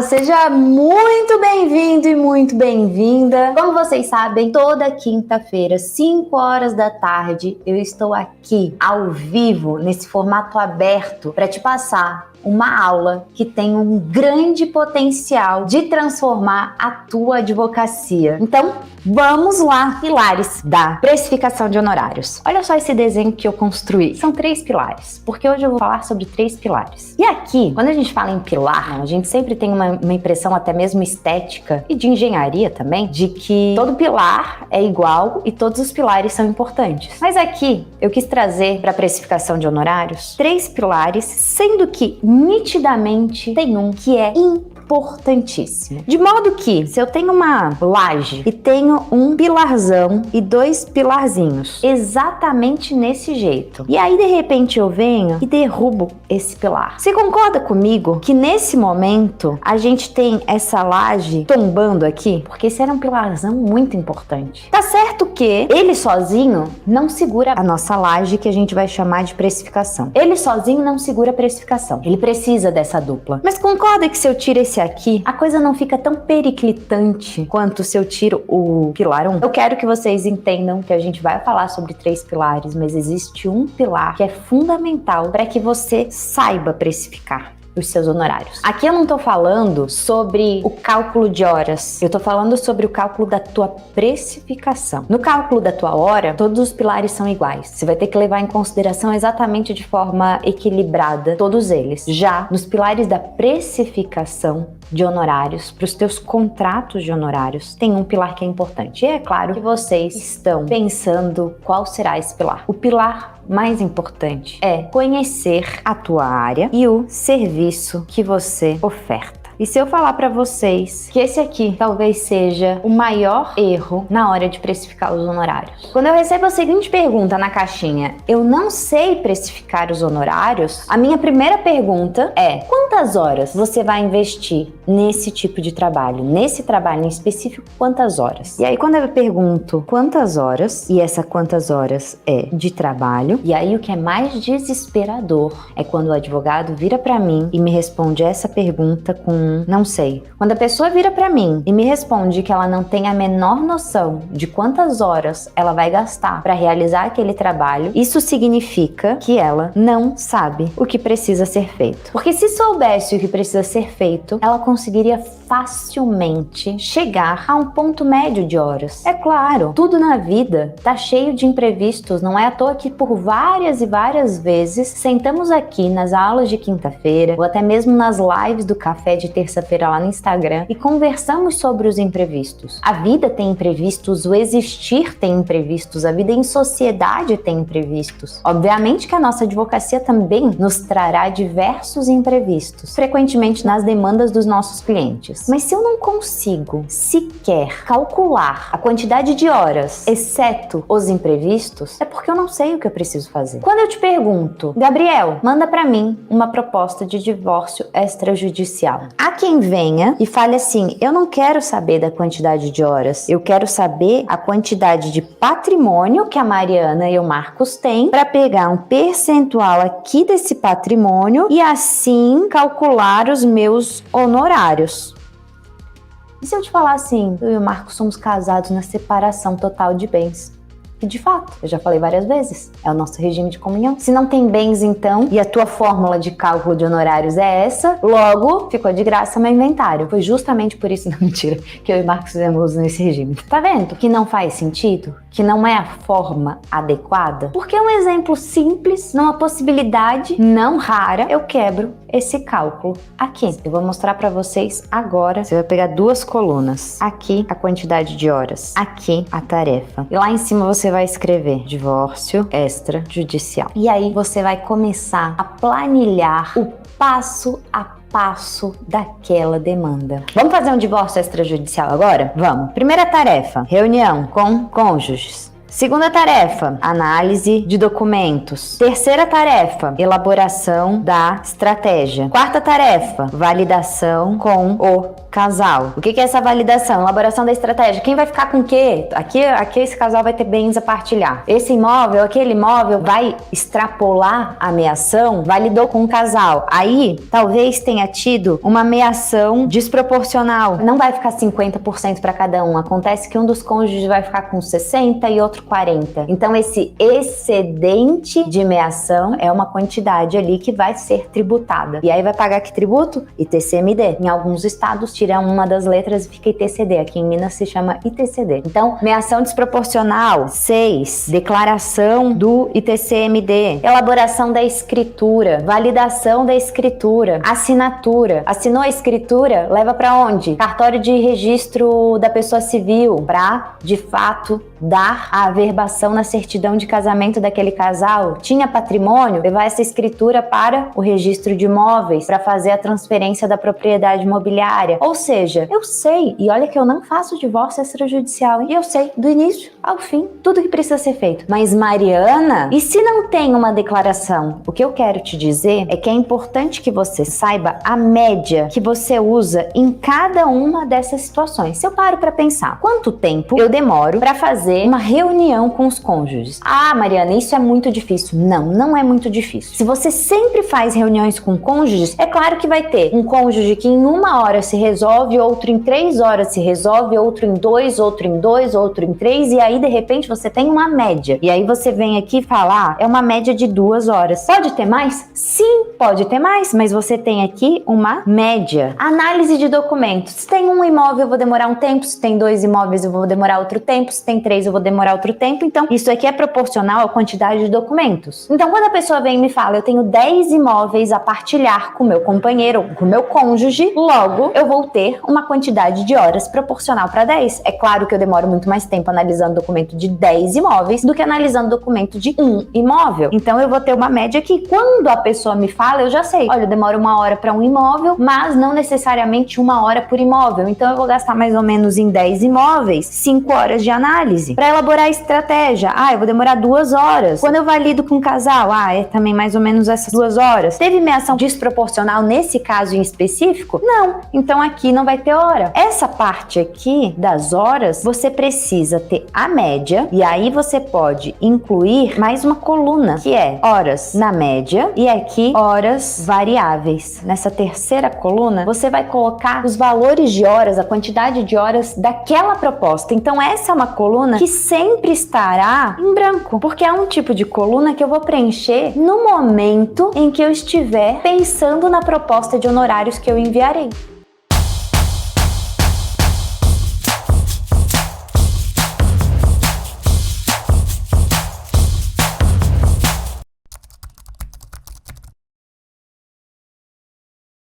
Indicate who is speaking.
Speaker 1: Seja muito bem-vindo e muito bem-vinda. Como vocês sabem, toda quinta-feira, 5 horas da tarde, eu estou aqui ao vivo, nesse formato aberto, para te passar uma aula que tem um grande potencial de transformar a tua advocacia. Então, vamos lá, pilares da precificação de honorários. Olha só esse desenho que eu construí. São 3 pilares, porque hoje eu vou falar sobre 3 pilares. E aqui, quando a gente fala em pilar, a gente sempre tem uma impressão até mesmo estética e de engenharia também, de que todo pilar é igual e todos os pilares são importantes. Mas aqui, eu quis trazer para a precificação de honorários 3 pilares, sendo que nitidamente tem um que é importantíssimo. De modo que, se eu tenho uma laje e tenho um pilarzão e 2 pilarzinhos, exatamente nesse jeito, e aí de repente eu venho e derrubo esse pilar. Você concorda comigo que nesse momento a gente tem essa laje tombando aqui? Porque esse era um pilarzão muito importante. Tá certo que ele sozinho não segura a nossa laje, que a gente vai chamar de precificação. Ele sozinho não segura a precificação. Ele precisa dessa dupla. Mas concorda que se eu tiro esse aqui, a coisa não fica tão periclitante quanto se eu tiro o pilar 1? Eu quero que vocês entendam que a gente vai falar sobre 3 pilares, mas existe um pilar que é fundamental para que você saiba precificar os seus honorários. Aqui eu não tô falando sobre o cálculo de horas, eu tô falando sobre o cálculo da tua precificação. No cálculo da tua hora, todos os pilares são iguais. Você vai ter que levar em consideração exatamente de forma equilibrada todos eles. Já nos pilares da precificação de honorários, para os teus contratos de honorários, tem um pilar que é importante. E é claro que vocês estão pensando qual será esse pilar. O pilar mais importante é conhecer a tua área e o serviço que você oferta. E se eu falar para vocês que esse aqui talvez seja o maior erro na hora de precificar os honorários? Quando eu recebo a seguinte pergunta na caixinha, eu não sei precificar os honorários, a minha primeira pergunta é: quantas horas você vai investir nesse tipo de trabalho? Nesse trabalho em específico, quantas horas? E aí quando eu pergunto quantas horas, e essa quantas horas é de trabalho, e aí o que é mais desesperador é quando o advogado vira para mim e me responde essa pergunta com não sei. Quando a pessoa vira para mim e me responde que ela não tem a menor noção de quantas horas ela vai gastar para realizar aquele trabalho, isso significa que ela não sabe o que precisa ser feito. Porque se soubesse o que precisa ser feito, ela conseguiria facilmente chegar a um ponto médio de horas. É claro, tudo na vida tá cheio de imprevistos, não é à toa que por várias e várias vezes sentamos aqui nas aulas de quinta-feira ou até mesmo nas lives do café de terça-feira lá no Instagram e conversamos sobre os imprevistos. A vida tem imprevistos, o existir tem imprevistos, a vida em sociedade tem imprevistos. Obviamente que a nossa advocacia também nos trará diversos imprevistos, frequentemente nas demandas dos nossos clientes. Mas se eu não consigo sequer calcular a quantidade de horas, exceto os imprevistos, é porque eu não sei o que eu preciso fazer. Quando eu te pergunto, Gabriel, manda para mim uma proposta de divórcio extrajudicial. Há quem venha e fale assim: eu não quero saber da quantidade de horas, eu quero saber a quantidade de patrimônio que a Mariana e o Marcos têm para pegar um percentual aqui desse patrimônio e assim calcular os meus honorários. E se eu te falar assim, eu e o Marcos somos casados na separação total de bens? E de fato, eu já falei várias vezes, é o nosso regime de comunhão. Se não tem bens então, e a tua fórmula de cálculo de honorários é essa, logo ficou de graça meu inventário. Foi justamente por isso, não, mentira, que eu e Marcos fizemos nesse regime. Tá vendo que não faz sentido? Que não é a forma adequada? Porque é um exemplo simples, numa possibilidade não rara, eu quebro esse cálculo aqui. Eu vou mostrar para vocês agora. Você vai pegar 2 colunas. Aqui a quantidade de horas, aqui a tarefa. E lá em cima você vai escrever divórcio extrajudicial. E aí você vai começar a planilhar o passo a passo daquela demanda. Vamos fazer um divórcio extrajudicial agora? Vamos. Primeira tarefa, reunião com cônjuges. Segunda tarefa, análise de documentos. Terceira tarefa, elaboração da estratégia. Quarta tarefa, validação com o casal. O que é essa validação? Elaboração da estratégia. Quem vai ficar com o quê? Aqui esse casal vai ter bens a partilhar. Esse imóvel, aquele imóvel vai extrapolar a meação, validou com o casal. Aí, talvez tenha tido uma meação desproporcional. Não vai ficar 50% para cada um. Acontece que um dos cônjuges vai ficar com 60 e outro 40. Então, esse excedente de meação é uma quantidade ali que vai ser tributada. E aí vai pagar que tributo? ITCMD. Em alguns estados tira uma das letras e fica ITCD. Aqui em Minas se chama ITCD. Então, meação desproporcional. 6. Declaração do ITCMD. Elaboração da escritura. Validação da escritura. Assinatura. Assinou a escritura? Leva para onde? Cartório de registro da pessoa civil. Para, de fato, dar a averbação na certidão de casamento daquele casal. Tinha patrimônio? Levar essa escritura para o registro de imóveis, para fazer a transferência da propriedade imobiliária. Ou seja, eu sei, e olha que eu não faço divórcio extrajudicial, e eu sei do início ao fim tudo que precisa ser feito. Mas Mariana, e se não tem uma declaração? O que eu quero te dizer é que é importante que você saiba a média que você usa em cada uma dessas situações. Se eu paro para pensar, quanto tempo eu demoro para fazer uma reunião com os cônjuges? Ah, Mariana, isso é muito difícil. Não, não é muito difícil. Se você sempre faz reuniões com cônjuges, é claro que vai ter um cônjuge que em 1 hora se resolve, outro em 3 horas se resolve, outro em 2, outro em 2, outro em 3, e aí de repente você tem uma média. E aí você vem aqui falar, é uma média de 2 horas. Pode ter mais? Sim, pode ter mais, mas você tem aqui uma média. Análise de documentos. Se tem um imóvel, eu vou demorar um tempo. Se tem 2 imóveis, eu vou demorar outro tempo. Se tem 3, eu vou demorar outro tempo. Então, isso aqui é proporcional à quantidade de documentos. Então, quando a pessoa vem e me fala, eu tenho 10 imóveis a partilhar com meu companheiro, com meu cônjuge, logo, eu vou ter uma quantidade de horas proporcional para 10. É claro que eu demoro muito mais tempo analisando documento de 10 imóveis do que analisando documento de 1 imóvel. Então, eu vou ter uma média que, quando a pessoa me fala, eu já sei. Olha, eu demoro 1 hora para um imóvel, mas não necessariamente 1 hora por imóvel. Então, eu vou gastar mais ou menos em 10 imóveis, 5 horas de análise. Para elaborar a estratégia, eu vou demorar 2 horas. Quando eu valido com o casal, é também mais ou menos essas 2 horas. Teve meação desproporcional nesse caso em específico? Não. Então aqui não vai ter hora. Essa parte aqui das horas, você precisa ter a média e aí você pode incluir mais uma coluna, que é horas na média e aqui horas variáveis. Nessa terceira coluna, você vai colocar os valores de horas, a quantidade de horas daquela proposta. Então essa é uma coluna que sempre estará em branco, porque é um tipo de coluna que eu vou preencher no momento em que eu estiver pensando na proposta de honorários que eu enviarei.